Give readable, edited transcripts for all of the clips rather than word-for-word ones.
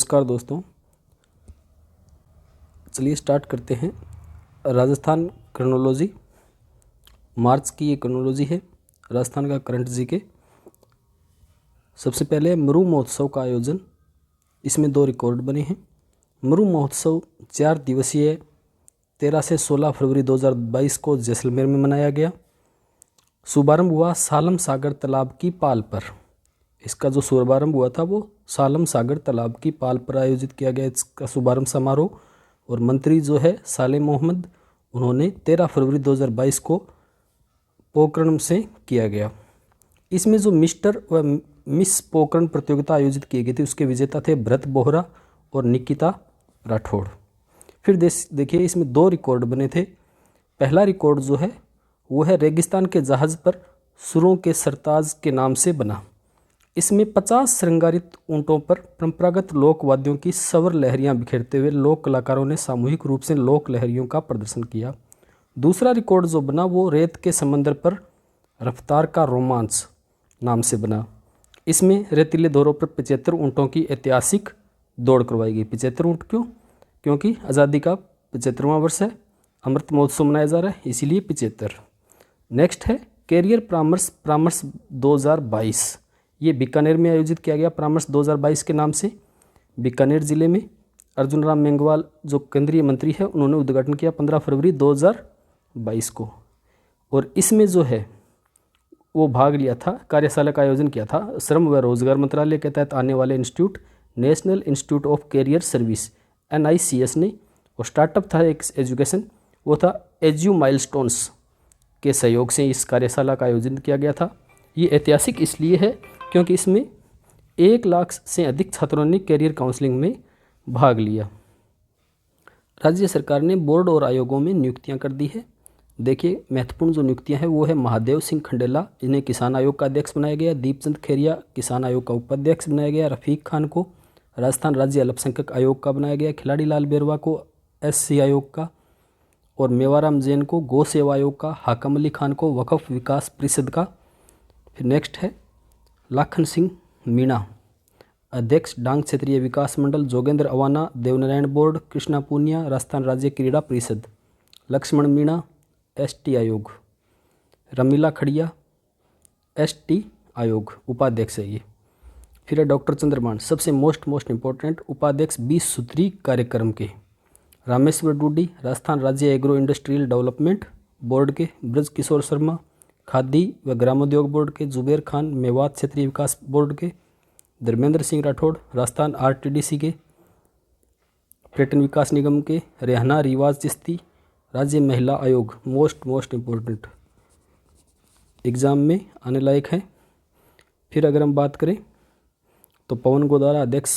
नमस्कार दोस्तों, चलिए स्टार्ट करते हैं। राजस्थान क्रोनोलॉजी, मार्च की ये क्रोनोलॉजी है राजस्थान का करंट जीके। सबसे पहले मरु महोत्सव का आयोजन, इसमें 2 रिकॉर्ड बने हैं। मरु महोत्सव 4 दिवसीय 13 से 16 फरवरी 2022 को जैसलमेर में मनाया गया। शुभारंभ हुआ सालम सागर तालाब की पाल पर। इसका जो शुभारंभ हुआ था वो सालम सागर तालाब की पाल पर आयोजित किया गया इसका शुभारंभ समारोह। और मंत्री जो है साले मोहम्मद, उन्होंने 13 फरवरी 2022 को पोखरण से किया गया। इसमें जो मिस्टर व मिस पोखरण प्रतियोगिता आयोजित की गई थी उसके विजेता थे भरत बोहरा और निकिता राठौड़। फिर देखिए इसमें 2 रिकॉर्ड बने थे। पहला रिकॉर्ड जो है वो है रेगिस्तान के जहाज पर सुरों के सरताज के नाम से बना। इसमें 50 श्रृंगारित ऊंटों पर परंपरागत लोक वाद्यों की सवर लहरियां बिखेरते हुए लोक कलाकारों ने सामूहिक रूप से लोक लहरियों का प्रदर्शन किया। दूसरा रिकॉर्ड जो बना वो रेत के समंदर पर रफ्तार का रोमांच नाम से बना। इसमें रेतीले दौरों पर 75 ऊंटों की ऐतिहासिक दौड़ करवाई गई। 75 ऊंट क्यों? क्योंकि आज़ादी का 75वां वर्ष है, अमृत महोत्सव मनाया जा रहा है, इसीलिए 75। नेक्स्ट है कैरियर परामर्श 2022। ये बीकानेर में आयोजित किया गया परामर्श 2022 के नाम से। बीकानेर जिले में अर्जुन राम मेघवाल जो केंद्रीय मंत्री है उन्होंने उद्घाटन किया 15 फरवरी 2022 को। और इसमें जो है वो भाग लिया था, कार्यशाला का आयोजन किया था श्रम व रोजगार मंत्रालय के तहत आने वाले institute, national institute of career service NICS ने। और स्टार्टअप था एक एजुकेशन, वो था एज्यू माइलस्टोन्स के सहयोग से इस कार्यशाला का आयोजन किया गया था। ये ऐतिहासिक इसलिए है क्योंकि इसमें 1 लाख से अधिक छात्रों ने कैरियर काउंसलिंग में भाग लिया। राज्य सरकार ने बोर्ड और आयोगों में नियुक्तियां कर दी है। देखिए महत्वपूर्ण जो नियुक्तियां हैं वो है महादेव सिंह खंडेला, इन्हें किसान आयोग का अध्यक्ष बनाया गया। दीपचंद खेरिया किसान आयोग का उपाध्यक्ष बनाया गया। रफीक खान को राजस्थान राज्य अल्पसंख्यक आयोग का बनाया गया। खिलाड़ी लाल बेरवा को SC आयोग का, और मेवाराम जैन को गौ सेवा आयोग का। हाकम अली खान को वक्फ विकास परिषद का। फिर नेक्स्ट है लाखन सिंह मीणा अध्यक्ष डांग क्षेत्रीय विकास मंडल। जोगेंद्र अवाना देवनारायण बोर्ड। कृष्णा पूनिया राजस्थान राज्य क्रीड़ा परिषद। लक्ष्मण मीणा ST आयोग। रमीला खड़िया ST आयोग उपाध्यक्ष है ये। फिर है डॉक्टर चंद्रमान, सबसे मोस्ट इम्पोर्टेंट उपाध्यक्ष 20 सूत्री कार्यक्रम के। रामेश्वर डूडी राजस्थान राज्य एग्रो इंडस्ट्रियल डेवलपमेंट बोर्ड के। ब्रज किशोर शर्मा खादी व ग्रामोद्योग बोर्ड के। जुबेर खान मेवात क्षेत्रीय विकास बोर्ड के। धर्मेंद्र सिंह राठौड़ राजस्थान RTDC के। पर्यटन विकास निगम के। रेहाना रिवाज चिश्ती राज्य महिला आयोग। मोस्ट इम्पोर्टेंट एग्ज़ाम में आने लायक है। फिर अगर हम बात करें तो पवन गोदारा अध्यक्ष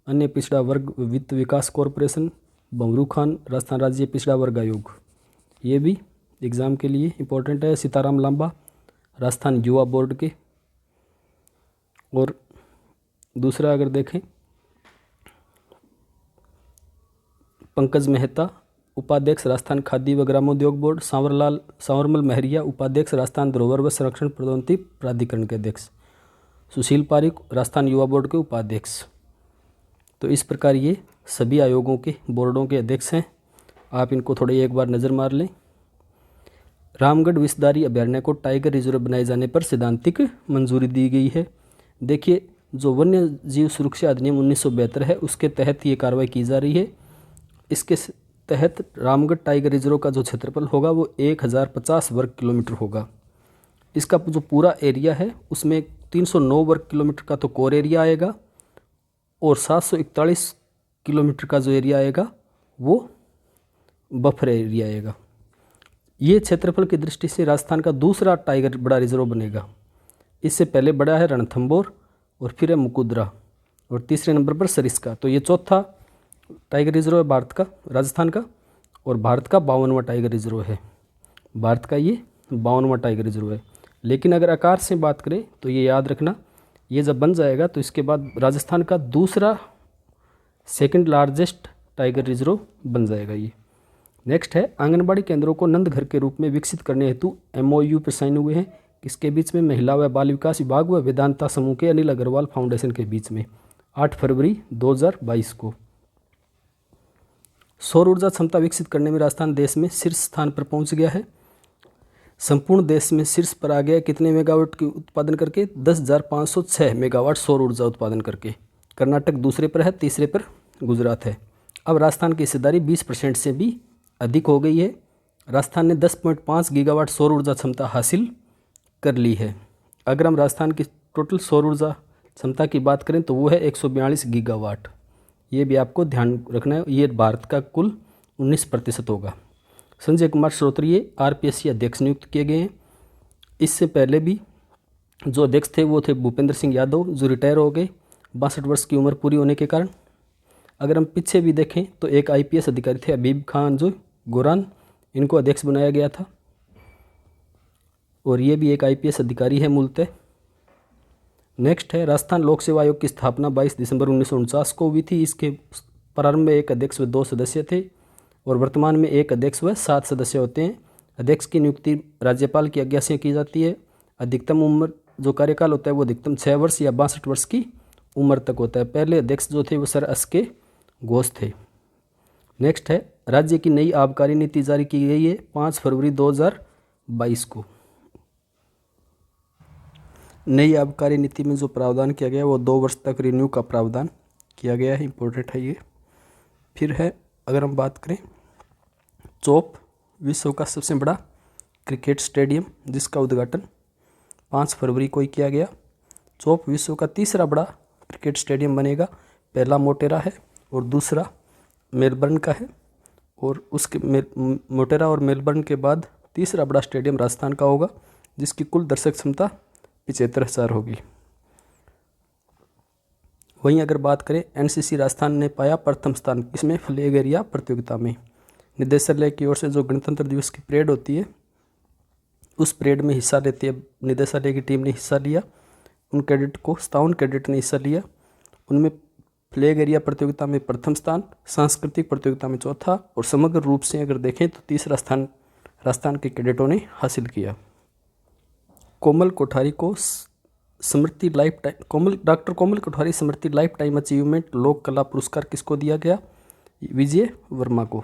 अन्य पिछड़ा वर्ग वित्त विकास कॉरपोरेशन। बमरू खान राजस्थान राज्य पिछड़ा वर्ग आयोग, ये भी एग्ज़ाम के लिए इम्पोर्टेंट है। सीताराम लांबा राजस्थान युवा बोर्ड के। और दूसरा अगर देखें पंकज मेहता उपाध्यक्ष राजस्थान खादी व ग्रामोद्योग बोर्ड। सांवरमल महरिया उपाध्यक्ष राजस्थान धरोहर व संरक्षण प्रोन्नति प्राधिकरण के अध्यक्ष। सुशील पारिक राजस्थान युवा बोर्ड के उपाध्यक्ष। तो इस प्रकार ये सभी आयोगों के बोर्डों के अध्यक्ष हैं। आप इनको थोड़ी एक बार नज़र मार लें। रामगढ़ विषधारी अभयारण्य को टाइगर रिजर्व बनाए जाने पर सैद्धांतिक मंजूरी दी गई है। देखिए जो वन्य जीव सुरक्षा अधिनियम 1972 है उसके तहत ये कार्रवाई की जा रही है। इसके तहत रामगढ़ टाइगर रिजर्व का जो क्षेत्रफल होगा वो 1050 वर्ग किलोमीटर होगा। इसका जो पूरा एरिया है उसमें 309 वर्ग किलोमीटर का तो कोर एरिया आएगा और 741 किलोमीटर का जो एरिया आएगा वो बफर एरिया आएगा। ये क्षेत्रफल की दृष्टि से राजस्थान का दूसरा टाइगर बड़ा रिजर्व बनेगा। इससे पहले बड़ा है रणथंभौर और फिर है मुकुंदरा और तीसरे नंबर पर सरिस्का। तो ये चौथा टाइगर रिजर्व है भारत का, राजस्थान का, और भारत का 52वां टाइगर रिजर्व है। भारत का ये 52वां टाइगर रिजर्व है। लेकिन अगर आकार से बात करें तो ये याद रखना, ये जब बन जाएगा तो इसके बाद राजस्थान का दूसरा 2nd लार्जेस्ट टाइगर रिजर्व बन जाएगा ये। नेक्स्ट है आंगनबाड़ी केंद्रों को नंद घर के रूप में विकसित करने हेतु MOU पर साइन हुए हैं। किसके बीच में? महिला व बाल विकास विभाग व वेदांता समूह के अनिल अग्रवाल फाउंडेशन के बीच में। 8 फरवरी 2022 को। सौर ऊर्जा क्षमता विकसित करने में राजस्थान देश में शीर्ष स्थान पर पहुंच गया है। संपूर्ण देश में शीर्ष पर आ गया कितने मेगावाट की उत्पादन करके? 10,506 मेगावाट सौर ऊर्जा उत्पादन करके। कर्नाटक दूसरे पर है, तीसरे पर गुजरात है। अब राजस्थान की हिस्सेदारी 20% से भी अधिक हो गई है। राजस्थान ने 10.5 गीगावाट सौर ऊर्जा क्षमता हासिल कर ली है। अगर हम राजस्थान की टोटल सौर ऊर्जा क्षमता की बात करें तो वो है 142 गीगावाट। ये भी आपको ध्यान रखना है। ये भारत का कुल 19% होगा। संजय कुमार श्रोत्रिय आरपीएससी अध्यक्ष नियुक्त किए गए हैं। इससे पहले भी जो अध्यक्ष थे वो थे भूपेंद्र सिंह यादव, जो रिटायर हो गए 62 वर्ष की उम्र पूरी होने के कारण। अगर हम पीछे भी देखें तो एक आईपीएस अधिकारी थे हबीब खान जो गोरान, इनको अध्यक्ष बनाया गया था और ये भी एक आईपीएस अधिकारी है मूलतः। नेक्स्ट है राजस्थान लोक सेवा आयोग की स्थापना 22 दिसंबर 1949 को हुई थी। इसके प्रारंभ में एक अध्यक्ष व 2 सदस्य थे और वर्तमान में एक अध्यक्ष व 7 सदस्य होते हैं। अध्यक्ष की नियुक्ति राज्यपाल की आज्ञा से की जाती है। अधिकतम उम्र जो कार्यकाल होता है वो अधिकतम 6 वर्ष या 62 वर्ष की उम्र तक होता है। पहले अध्यक्ष जो थे वो सर एस.के. घोष थे। नेक्स्ट है राज्य की नई आबकारी नीति जारी की गई है 5 फरवरी 2022 को। नई आबकारी नीति में जो प्रावधान किया गया है वो 2 वर्ष तक रिन्यू का प्रावधान किया गया है। इंपॉर्टेंट है ये। फिर है अगर हम बात करें चौप, विश्व का सबसे बड़ा क्रिकेट स्टेडियम जिसका उद्घाटन 5 फरवरी को ही किया गया। चौप विश्व का तीसरा बड़ा क्रिकेट स्टेडियम बनेगा। पहला मोटेरा है और दूसरा मेलबर्न का है और उसके मोटेरा और मेलबर्न के बाद तीसरा बड़ा स्टेडियम राजस्थान का होगा जिसकी कुल दर्शक क्षमता 75,000 होगी। वहीं अगर बात करें एनसीसी राजस्थान ने पाया प्रथम स्थान, इसमें फ्लैग एरिया प्रतियोगिता में। निदेशालय की ओर से जो गणतंत्र दिवस की परेड होती है उस परेड में हिस्सा लेती है निदेशालय की टीम ने हिस्सा लिया। उन कैडेट को 57 कैडेट ने हिस्सा लिया। उनमें फ्लैग एरिया प्रतियोगिता में प्रथम स्थान, सांस्कृतिक प्रतियोगिता में चौथा और समग्र रूप से अगर देखें तो तीसरा स्थान राजस्थान के कैडेटों ने हासिल किया। कोमल कोठारी को स्मृति लाइफ टाइम डॉक्टर कोमल कोठारी स्मृति लाइफ टाइम अचीवमेंट लोक कला पुरस्कार किसको दिया गया? विजय वर्मा को।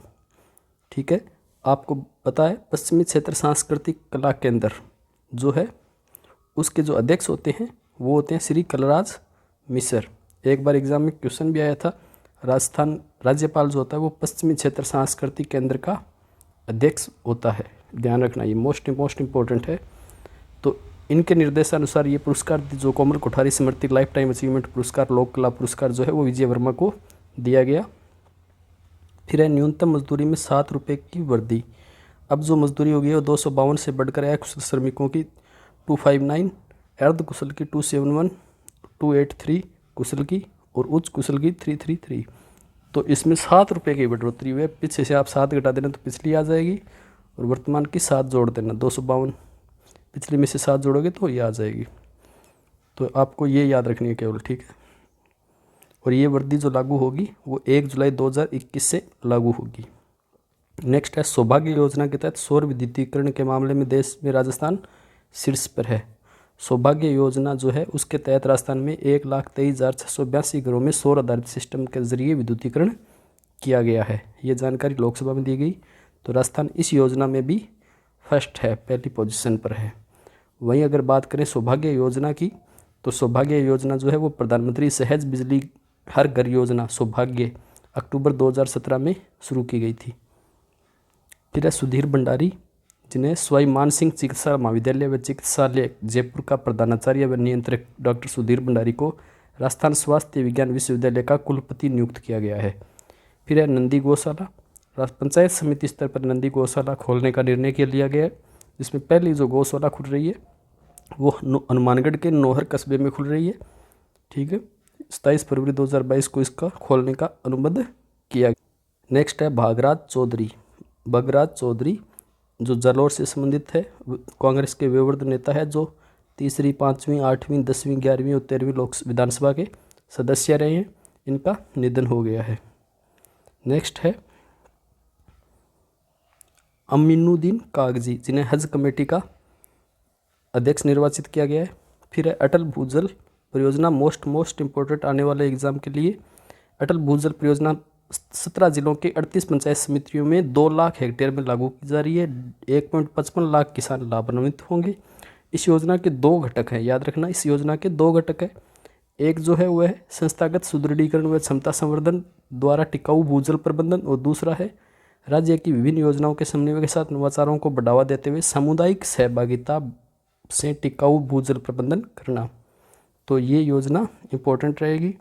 ठीक है, आपको पता है पश्चिमी क्षेत्र सांस्कृतिक कला केंद्र जो है उसके जो अध्यक्ष होते हैं वो होते हैं श्री कलराज मिश्र। एक बार एग्जाम में क्वेश्चन भी आया था। राजस्थान राज्यपाल जो होता है वो पश्चिमी क्षेत्र सांस्कृतिक केंद्र का अध्यक्ष होता है। ध्यान रखना, ये मोस्ट इम्पोर्टेंट है। तो इनके निर्देशानुसार ये पुरस्कार जो कोमल कोठारी स्मृति लाइफ टाइम अचीवमेंट पुरस्कार लोक कला पुरस्कार जो है वो विजय वर्मा को दिया गया। फिर है न्यूनतम मजदूरी में 7 रुपये की वृद्धि। अब जो मजदूरी होगी वो 252 से बढ़कर अकुशल श्रमिकों की 259, अर्ध कुशल की 271, 283 कुशल की और उच्च कुशल की 333। तो इसमें 7 रुपये की बढ़ोतरी हुई है। पीछे से आप 7 घटा देना तो पिछली आ जाएगी और वर्तमान की 7 जोड़ देना, 252 पिछले में से 7 जोड़ोगे तो ये आ जाएगी। तो आपको ये याद रखनी है केवल, ठीक है। और ये वृद्धि जो लागू होगी वो 1 जुलाई 2021 से लागू होगी। नेक्स्ट है सौभाग्य योजना के तहत सौर विद्युतीकरण के मामले में देश में राजस्थान शीर्ष पर है। सौभाग्य योजना जो है उसके तहत राजस्थान में 1,23,682 घरों में सौर आधारित सिस्टम के जरिए विद्युतीकरण किया गया है। ये जानकारी लोकसभा में दी गई। तो राजस्थान इस योजना में भी फर्स्ट है, पहली पोजीशन पर है। वहीं अगर बात करें सौभाग्य योजना की तो सौभाग्य योजना जो है वो प्रधानमंत्री सहज बिजली हर घर योजना सौभाग्य अक्टूबर 2017 में शुरू की गई थी। फिर है सुधीर भंडारी जिन्हें स्वाई मान सिंह चिकित्सा महाविद्यालय व चिकित्सालय जयपुर का प्रधानाचार्य व नियंत्रक डॉक्टर सुधीर भंडारी को राजस्थान स्वास्थ्य विज्ञान विश्वविद्यालय का कुलपति नियुक्त किया गया है। फिर है नंदी गौशाला, पंचायत समिति स्तर पर नंदी गौशाला खोलने का निर्णय किया लिया गया है। जिसमें पहली जो गौशाला खुल रही है वो हनुमानगढ़ के नौहर कस्बे में खुल रही है। ठीक है, 27 फरवरी 2022 को इसका खोलने का अनुबंध किया गया। नेक्स्ट है भगराज चौधरी जो जालौर से संबंधित है, कांग्रेस के विवर्ध नेता है जो 3री, 5वीं, 8वीं, 10वीं, 11वीं और 13वीं लोक विधानसभा के सदस्य रहे हैं। इनका निधन हो गया है। नेक्स्ट है अमीनुद्दीन कागजी जिन्हें हज कमेटी का अध्यक्ष निर्वाचित किया गया है। फिर है अटल भूजल परियोजना मोस्ट इम्पोर्टेंट आने वाले एग्जाम के लिए। अटल भूजल परियोजना 17 जिलों के 38 पंचायत समितियों में 2 लाख हेक्टेयर में लागू की जा रही है। 1.55 लाख किसान लाभान्वित होंगे। इस योजना के 2 घटक हैं, याद रखना, इस योजना के 2 घटक है। एक जो है वह है संस्थागत सुदृढ़ीकरण व क्षमता संवर्धन द्वारा टिकाऊ भूजल प्रबंधन, और दूसरा है राज्य की विभिन्न योजनाओं के समन्वय के साथ नवाचारों को बढ़ावा देते हुए सामुदायिक सहभागिता से टिकाऊ भूजल प्रबंधन करना। तो ये योजना इम्पोर्टेंट रहेगी।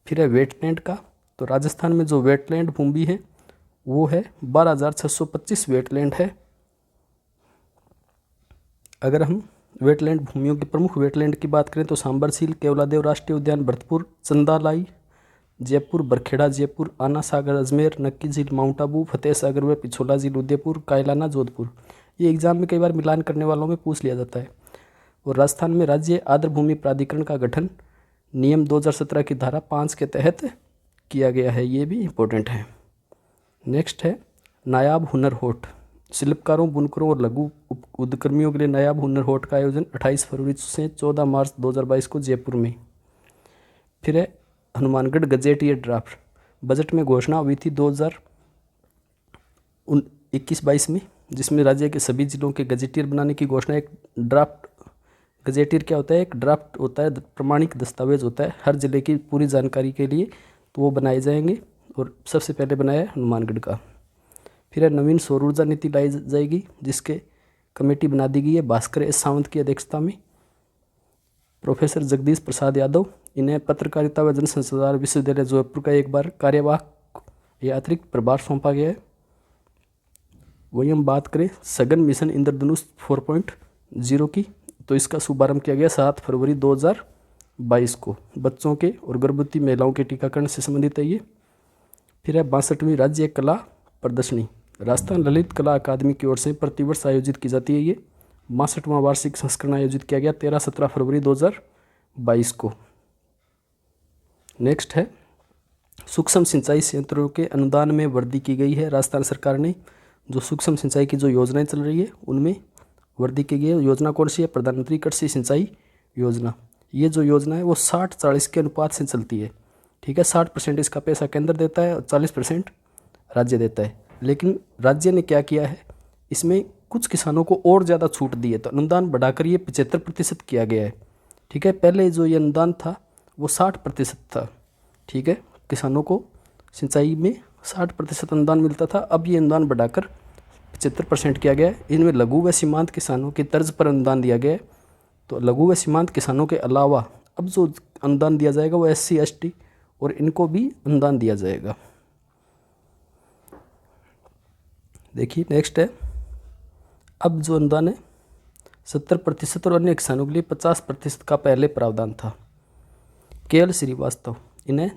फिर है वेटलैंड का, तो राजस्थान में जो वेटलैंड भूमि है वो है 12,625 वेटलैंड है। अगर हम वेटलैंड भूमियों की प्रमुख वेटलैंड की बात करें तो सांबर झील, केवलादेव राष्ट्रीय उद्यान भरतपुर, चंदालाई जयपुर, बरखेड़ा जयपुर, आना सागर अजमेर, नक्की झील माउंट आबू, फतेह सागर व पिछोला झील उदयपुर, कायलाना जोधपुर। ये एग्जाम में कई बार मिलान करने वालों में पूछ लिया जाता है। और राजस्थान में राज्य आर्द्र भूमि प्राधिकरण का गठन नियम 2017 की धारा 5 के तहत किया गया है, ये भी इम्पोर्टेंट है। नेक्स्ट है नायाब हुनर हाट, शिल्पकारों, बुनकरों और लघु उद्यमियों के लिए नायाब हुनर हाट का आयोजन 28 फरवरी से 14 मार्च 2022 को जयपुर में। फिर है हनुमानगढ़ गजेटियर ड्राफ्ट, बजट में घोषणा हुई थी 2021-22 में, जिसमें राज्य के सभी जिलों के गजेटियर बनाने की घोषणा। एक ड्राफ्ट गजेटियर क्या होता है? एक ड्राफ्ट होता है, प्रमाणिक दस्तावेज होता है हर जिले की पूरी जानकारी के लिए, तो वो बनाए जाएंगे और सबसे पहले बनाया है हनुमानगढ़ का। फिर है नवीन सौर ऊर्जा नीति लाई जाएगी, जिसके कमेटी बना दी गई है भास्कर एस सावंत की अध्यक्षता में। प्रोफेसर जगदीश प्रसाद यादव, इन्हें पत्रकारिता व जनसंचार विश्वविद्यालय जोधपुर का एक बार कार्यवाहक या अतिरिक्त प्रभार सौंपा गया है। वही हम बात करें सघन मिशन इंद्रधनुष 4.0 की, तो इसका शुभारंभ किया गया 7 फरवरी 2022 को। बच्चों के और गर्भवती महिलाओं के टीकाकरण से संबंधित है ये। फिर है 62वीं राज्य कला प्रदर्शनी, राजस्थान ललित कला अकादमी की ओर से प्रतिवर्ष आयोजित की जाती है। ये 62वां वार्षिक संस्करण आयोजित किया गया 13-17 फरवरी 2022 को। नेक्स्ट है सूक्ष्म सिंचाई संयंत्रों के अनुदान में वृद्धि की गई है। राजस्थान सरकार ने जो सूक्ष्म सिंचाई की जो योजनाएं चल रही है उनमें वृद्धि की गई है। योजना कौन सी है? प्रधानमंत्री कृषि सिंचाई योजना। ये जो योजना है वो 60-40 के अनुपात से चलती है, ठीक है। 60% इसका पैसा केंद्र देता है और 40% राज्य देता है। लेकिन राज्य ने क्या किया है, इसमें कुछ किसानों को और ज़्यादा छूट दी है, तो अनुदान बढ़ाकर ये 75% किया गया है, ठीक है। पहले जो ये अनुदान था वो 60% था, ठीक है। किसानों को सिंचाई में 60% अनुदान मिलता था, अब ये अनुदान बढ़ाकर 75% किया गया है। इनमें लघु व सीमांत किसानों की तर्ज पर अनुदान दिया गया है। तो लघु व सीमांत किसानों के अलावा अब जो अनुदान दिया जाएगा वो SC ST और इनको भी अनुदान दिया जाएगा। देखिए नेक्स्ट है, अब जो अनुदान है 70% और अन्य किसानों के लिए 50% का पहले प्रावधान था। KL श्रीवास्तव, इन्हें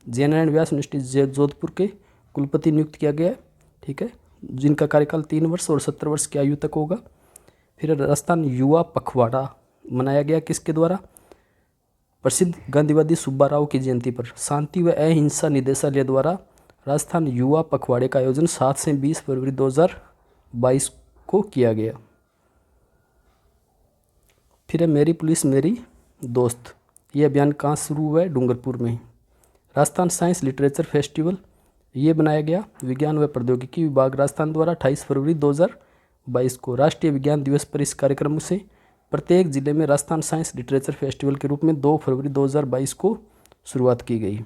JNN व्यास यूनिवर्सिटी जोधपुर के कुलपति नियुक्त किया गया है, ठीक है, जिनका कार्यकाल 3 वर्ष और 70 वर्ष की आयु तक होगा। फिर राजस्थान युवा पखवाड़ा मनाया गया किसके द्वारा? प्रसिद्ध गांधीवादी सुब्बा राव की जयंती पर शांति व अहिंसा निदेशालय द्वारा राजस्थान युवा पखवाड़े का आयोजन 7 से 20 फरवरी 2022 को किया गया। फिर है मेरी पुलिस मेरी दोस्त, ये अभियान कहाँ शुरू हुआ है? डूंगरपुर में। राजस्थान साइंस लिटरेचर फेस्टिवल ये बनाया गया विज्ञान व प्रौद्योगिकी विभाग राजस्थान द्वारा 28 फरवरी 2022 को। राष्ट्रीय विज्ञान दिवस पर इस कार्यक्रम से प्रत्येक जिले में राजस्थान साइंस लिटरेचर फेस्टिवल के रूप में 2 फरवरी 2022 को शुरुआत की गई।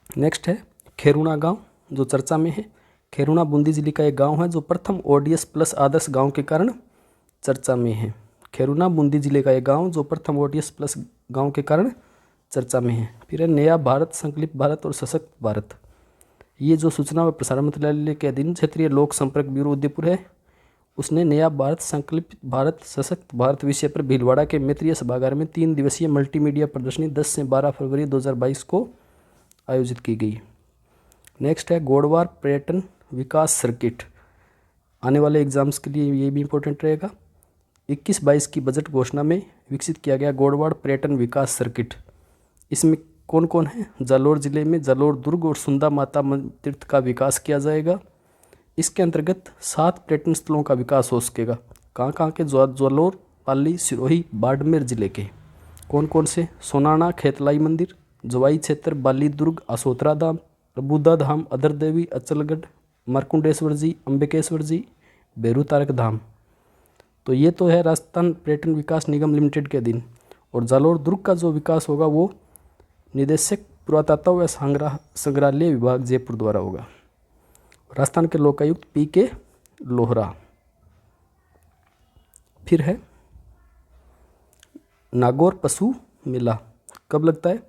नेक्स्ट है खेरुणा गांव, जो चर्चा में है। खेरुणा बूंदी जिले का एक गांव है जो प्रथम ODS प्लस आदर्श गांव के कारण चर्चा में है। खेरुणा बूंदी जिले का एक गांव जो प्रथम ODS प्लस गांव के कारण चर्चा में है। फिर है नया भारत, संकल्पित भारत और सशक्त भारत, ये जो सूचना व प्रसारण मंत्रालय के अधीन क्षेत्रीय लोक संपर्क ब्यूरो उदयपुर है, उसने नया भारत, संकल्पित भारत, सशक्त भारत विषय पर भीलवाड़ा के मैत्रीय सभागार में 3 दिवसीय मल्टीमीडिया प्रदर्शनी 10 से 12 फरवरी 2022 को आयोजित की गई। नेक्स्ट है गोडवार पर्यटन विकास सर्किट, आने वाले एग्जाम्स के लिए ये भी इम्पोर्टेंट रहेगा। 21-22 की बजट घोषणा में विकसित किया गया गोडवार पर्यटन विकास सर्किट। इसमें कौन कौन है? जालोर जिले में जालोर दुर्ग और सुंदा माता तीर्थ का विकास किया जाएगा। इसके अंतर्गत 7 पर्यटन स्थलों का विकास हो सकेगा। कहाँ कहाँ के? जालोर, पाली, सिरोही, बाड़मेर जिले के। कौन कौन से? सोनाना खेतलाई मंदिर, जवाई क्षेत्र, बाली दुर्ग, असोतरा धाम, प्रबुद्धा धाम, अदर देवी, अचलगढ़, मरकुंडेश्वर जी, अंबिकेश्वर जी, बेरू तारक धाम। तो ये तो है राजस्थान पर्यटन विकास निगम लिमिटेड के अधीन। और जालोर दुर्ग का जो विकास होगा वो निदेशक पुरातत्व व संग्रहालय विभाग जयपुर द्वारा होगा। राजस्थान के लोकायुक्त PK लोहरा। फिर है नागौर पशु मेला, कब लगता है?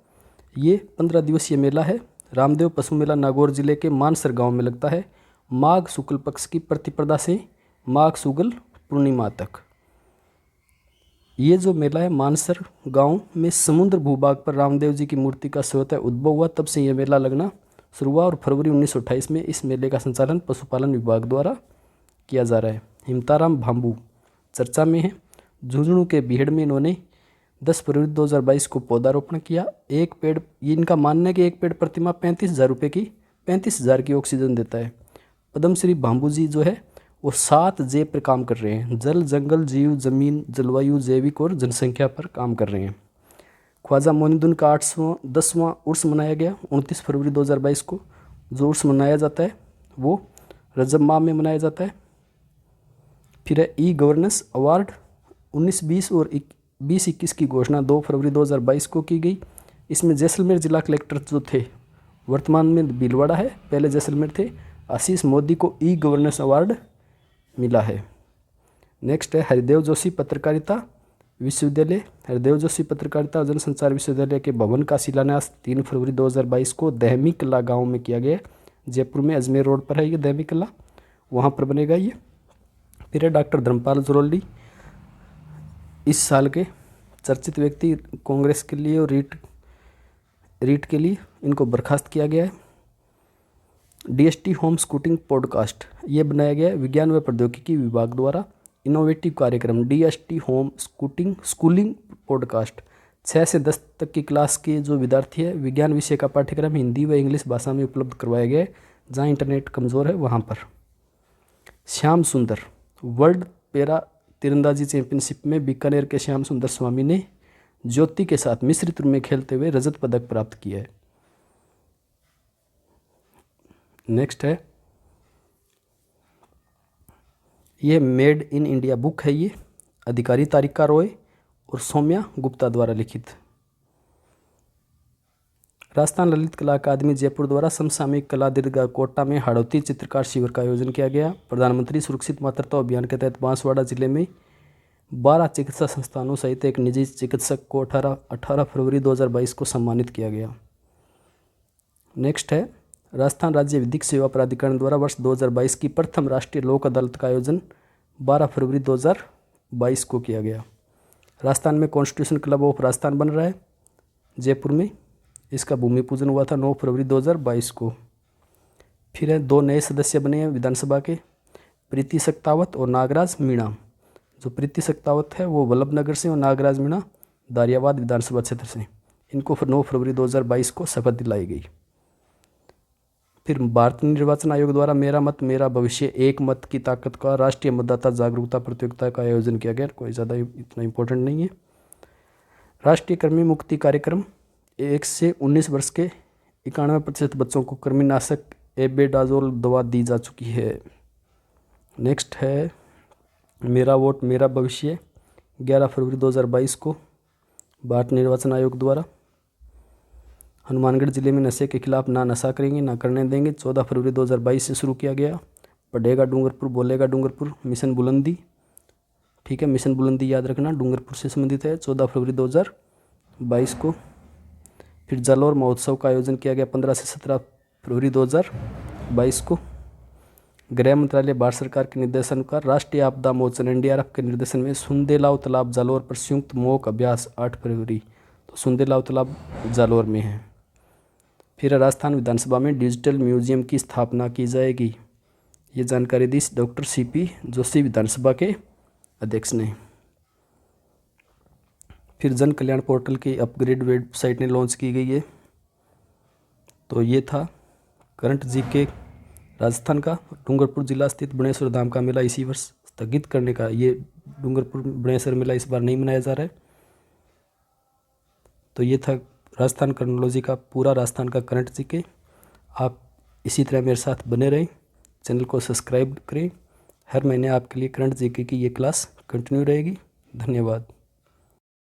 ये 15 दिवसीय मेला है। रामदेव पशु मेला नागौर जिले के मानसर गांव में लगता है, माघ शुक्ल पक्ष की प्रतिपदा से माघ शुक्ल पूर्णिमा तक। ये जो मेला है मानसर गांव में समुद्र भूभाग पर रामदेव जी की मूर्ति का स्वतः उद्भव हुआ, तब से यह मेला लगना शुरू हुआ और फरवरी 1928 में इस मेले का संचालन पशुपालन विभाग द्वारा किया जा रहा है। हिमताराम भांबू चर्चा में है। झुंझुनू के बीहड़ में इन्होंने 10 फरवरी 2022 को पौधारोपण किया। एक पेड़, ये इनका मानना है कि एक पेड़ प्रतिमा 35,000 रुपये की 35,000 की ऑक्सीजन देता है। पद्मश्री भांबू जी जो है वो 7J पर काम कर रहे हैं, जल, जंगल, जीव, जमीन, जलवायु, जैविक और जनसंख्या पर काम कर रहे हैं। ख्वाजा मोइनुद्दीन का 10वां उर्स मनाया गया 29 फरवरी 2022 को। जो उर्स मनाया जाता है वो रजब माह में मनाया जाता है। फिर है ई-गवर्नेंस अवार्ड 19-20 और 20-21 की घोषणा 2 फरवरी 2022 को की गई। इसमें जैसलमेर जिला कलेक्टर जो थे, वर्तमान में भीलवाड़ा है, पहले जैसलमेर थे, आशीष मोदी को ई-गवर्नेंस अवार्ड मिला है। नेक्स्ट है हरिदेव जोशी पत्रकारिता विश्वविद्यालय। हरिदेव जोशी पत्रकारिता और जनसंचार विश्वविद्यालय के भवन का शिलान्यास 3 फरवरी 2022 को दहमी कला गाँव में किया गया। जयपुर में अजमेर रोड पर है ये दहमी कला, वहाँ पर बनेगा ये। फिर है डॉक्टर धर्मपाल जरोली, इस साल के चर्चित व्यक्ति, कांग्रेस के लिए और रीट के लिए इनको बर्खास्त किया गया है। DST होम स्कूटिंग पॉडकास्ट ये बनाया गया है विज्ञान व प्रौद्योगिकी विभाग द्वारा। इनोवेटिव कार्यक्रम DST होम स्कूलिंग पॉडकास्ट 6 से 10 तक की क्लास के जो विद्यार्थी है, विज्ञान विषय का पाठ्यक्रम हिंदी व इंग्लिश भाषा में उपलब्ध करवाया गया है, जहाँ इंटरनेट कमज़ोर है वहाँ पर। श्याम सुंदर वर्ल्ड पैरा तीरंदाजी चैंपियनशिप में बीकानेर के श्याम सुंदर स्वामी ने ज्योति के साथ मिश्रित रूप में खेलते हुए रजत पदक प्राप्त किया है। नेक्स्ट है ये मेड इन इंडिया बुक है, ये अधिकारी तारिका रॉय और सौम्या गुप्ता द्वारा लिखित। राजस्थान ललित कला अकादमी जयपुर द्वारा समसामयिक कला दीर्घा कोटा में हाड़ौती चित्रकार शिविर का आयोजन किया गया। प्रधानमंत्री सुरक्षित मातृत्व अभियान के तहत बांसवाड़ा जिले में 12 चिकित्सा संस्थानों सहित एक निजी चिकित्सक को 18 फरवरी 2022 को सम्मानित किया गया। नेक्स्ट है राजस्थान राज्य विधिक सेवा प्राधिकरण द्वारा वर्ष 2022 की प्रथम राष्ट्रीय लोक अदालत का आयोजन 12 फरवरी 2022 को किया गया। राजस्थान में कॉन्स्टिट्यूशन क्लब ऑफ राजस्थान बन रहा है जयपुर में, इसका भूमि पूजन हुआ था 9 फरवरी 2022 को। फिर है 2 नए सदस्य बने हैं विधानसभा के, प्रीति सक्तावत और नागराज मीणा। जो प्रीति सक्तावत है वो वल्लभनगर से और नागराज मीणा दारियावाद विधानसभा क्षेत्र से। इनको 9 फरवरी 2022 को शपथ दिलाई गई। फिर भारतीय निर्वाचन आयोग द्वारा मेरा मत मेरा भविष्य एक मत की ताकत का राष्ट्रीय मतदाता जागरूकता प्रतियोगिता का आयोजन किया गया। कोई ज़्यादा इतना इम्पोर्टेंट नहीं है। राष्ट्रीय कृमि मुक्ति कार्यक्रम 1 से 19 वर्ष के 91% बच्चों को कृमिनाशक एबेडाजोल दवा दी जा चुकी है। नेक्स्ट है मेरा वोट मेरा भविष्य 11 फरवरी 2022 को भारतीय निर्वाचन आयोग द्वारा। हनुमानगढ़ जिले में नशे के खिलाफ ना नशा करेंगे ना करने देंगे 14 फरवरी 2022 से शुरू किया गया। पढ़ेगा डूंगरपुर बोलेगा डूंगरपुर मिशन बुलंदी, ठीक है, मिशन बुलंदी याद रखना, डूंगरपुर से संबंधित है 14 फरवरी 2022 को। फिर जालोर महोत्सव का आयोजन किया गया 15 से 17 फरवरी 2022 को। गृह मंत्रालय भारत सरकार के निर्देशन का राष्ट्रीय आपदा मोचन NDRF के निर्देशन में सुंदेलाव तालाब जालोर पर संयुक्त मॉक अभ्यास 8 फरवरी। तो सुंदेलाव तालाब जालोर में है। फिर राजस्थान विधानसभा में डिजिटल म्यूजियम की स्थापना की जाएगी। ये जानकारी दी डॉक्टर CP जोशी विधानसभा के अध्यक्ष ने। फिर जन कल्याण पोर्टल की अपग्रेड वेबसाइट ने लॉन्च की गई है। तो ये था करंट GK राजस्थान का। डूंगरपुर जिला स्थित बनेश्वर धाम का मेला इसी वर्ष स्थगित करने का ये डूंगरपुर बड़ेसर मेला इस बार नहीं मनाया जा रहा है। तो ये था राजस्थान क्रॉनोलॉजी का पूरा राजस्थान का करंट जीके। आप इसी तरह मेरे साथ बने रहें, चैनल को सब्सक्राइब करें। हर महीने आपके लिए करंट जीके की ये क्लास कंटिन्यू रहेगी। धन्यवाद।